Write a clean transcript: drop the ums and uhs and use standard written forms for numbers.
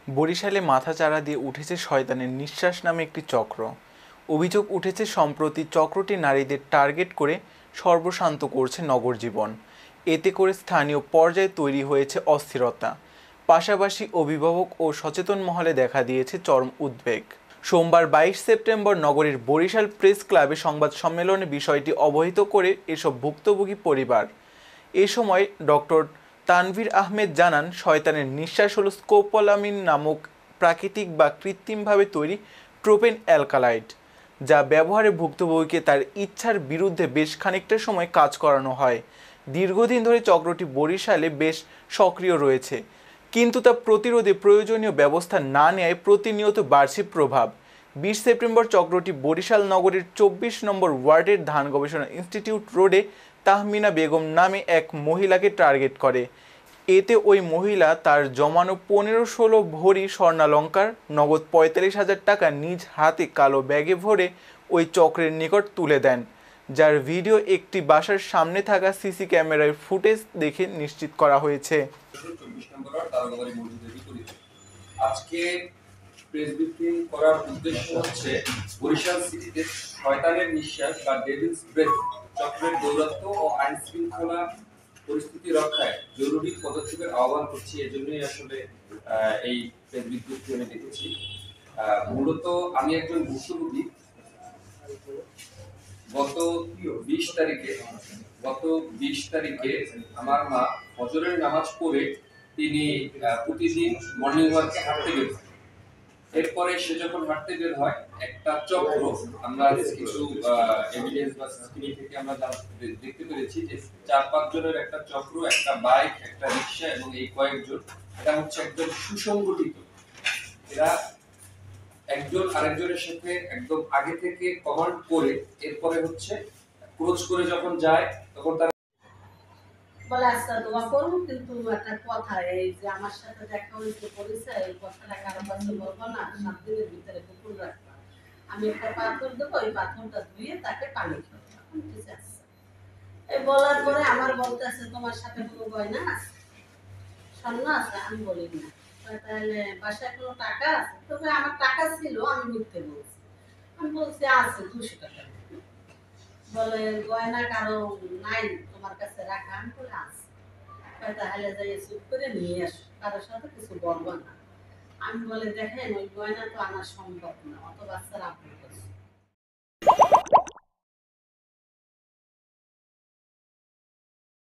বরিশালে মাথাচাড়া দিয়ে উঠেছে শয়তানের নিঃশ্বাস নামে একটি চক্র। অভিযোগ উঠেছে সম্প্রতি চক্রটি নারীদের টার্গেট করে সর্বশান্ত করছে নগর জীবন। এতে করে স্থানীয় পর্যায়ে তৈরি হয়েছে অস্থিরতা। পাশাপাশি অভিভাবক ও সচেতন মহলে দেখা দিয়েছে চরম উদ্বেগ। সোমবার 22 সেপ্টেম্বর নগরীর বরিশাল প্রেস ক্লাবে সংবাদ সম্মেলনে বিষয়টি অবহিত করে এসব ভুক্তভোগী পরিবার। এ সময় ডক্টর তানভীর আহমেদ জানান, শয়তানের নিঃশ্বাস হল স্কোপোলামিন নামক প্রাকৃতিক বা কৃত্রিমভাবে তৈরি ট্রোপেন অ্যালকালাইড, যা ব্যবহারে ভুক্তভোগীকে তার ইচ্ছার বিরুদ্ধে বেশ খানিকটা সময় কাজ করানো হয়। দীর্ঘদিন ধরে চক্রটি বরিশালে বেশ সক্রিয় রয়েছে, কিন্তু তা প্রতিরোধে প্রয়োজনীয় ব্যবস্থা না নেয় প্রতিনিয়ত বাড়ছে প্রভাব। 20 সেপ্টেম্বর চক্রটি বরিশাল নগরীর 24 নম্বর ওয়ার্ডের ধান গবেষণা ইনস্টিটিউট রোডে তাহমিনা বেগম নামে এক মহিলাকে টার্গেট করে। এতে ওই মহিলা তার জমানো 15-16 ভরি স্বর্ণালংকার, নগদ 45,000 টাকা নিজ হাতে কালো ব্যাগে ভরে ওই চক্রের নিকট তুলে দেন, যার ভিডিও একটি বাসার সামনে থাকা সিসি ক্যামেরায় ফুটেজ দেখে নিশ্চিত করা হয়েছে। আজকে প্রেস ব্রিফিং করার উদ্দেশ্য হচ্ছে বরিশাল সিটিতে শয়তানের নিঃশ্বাস বা ডেভিলস ব্রেথ চক্রের দৌরাত্ম্য ও আইন শৃঙ্খলা পরিস্থিতি রক্ষায় জরুরি পদক্ষেপের আহ্বান করছি। এজন্যই আসলে এই প্রেস বিজ্ঞপ্তি আমি দেখেছি। মূলত আমি একজন ভুক্তভোগী। গত 20 তারিখে আমার মা ফজরের নামাজ পড়ে তিনি প্রতিদিন মর্নিং ওয়াকে হাঁটতে বের হয়। এরপরে সে যখন হাঁটতে বের হয়, একটা চক্র, আমরা কিছু এভিডেন্স বা সিসিটিভি থেকে আমরা দেখতে পেরেছি যে 4-5 জনের একটা চক্র, একটা বাইক, একটা রিকশা এবং এই কয়েকজন, এটা হচ্ছে একদম সুসংগঠিত। এরা একজন আরেকজনের সাথে একদম আগে থেকে কমান্ড করে এরপরে হচ্ছে ক্রস করে যখন যায় তখন তারা বলে আচ্ছা দোয়া করবো, কিন্তু একটা কথা, এই যে আমার সাথে দেখা হয়েছে পরিচয়, এই কথাটা কারো কাছে বলবো না, 7 দিনের ভিতরে কুকুর রাখবা। আমি একটা পাথর দেবো, ওই পাথরটা ধুয়ে তাকে পানি খাবো। ঠিক আছে, এই বলার পরে আমার বলতেছে তোমার সাথে কোনো গয়না আছে, স্বর্ণ আছে? আমি বলি না। তাহলে বাসায় কোনো টাকা আছে? তবে আমার টাকা ছিল, আমি মিথ্যে বলছি। আমি বলছি আছে 200 টাকা। বলে গয়না কারো নাই তোমার কাছে রাখা? আমি বলে আছে। তাহলে যাই চুপ করে নিয়ে আসো, কারোর সাথে কিছু বলবো না। আমি বলে দেখেন ওই গয়না তো আনা সম্ভব না, অত বাচ্চারা আপনি করছে।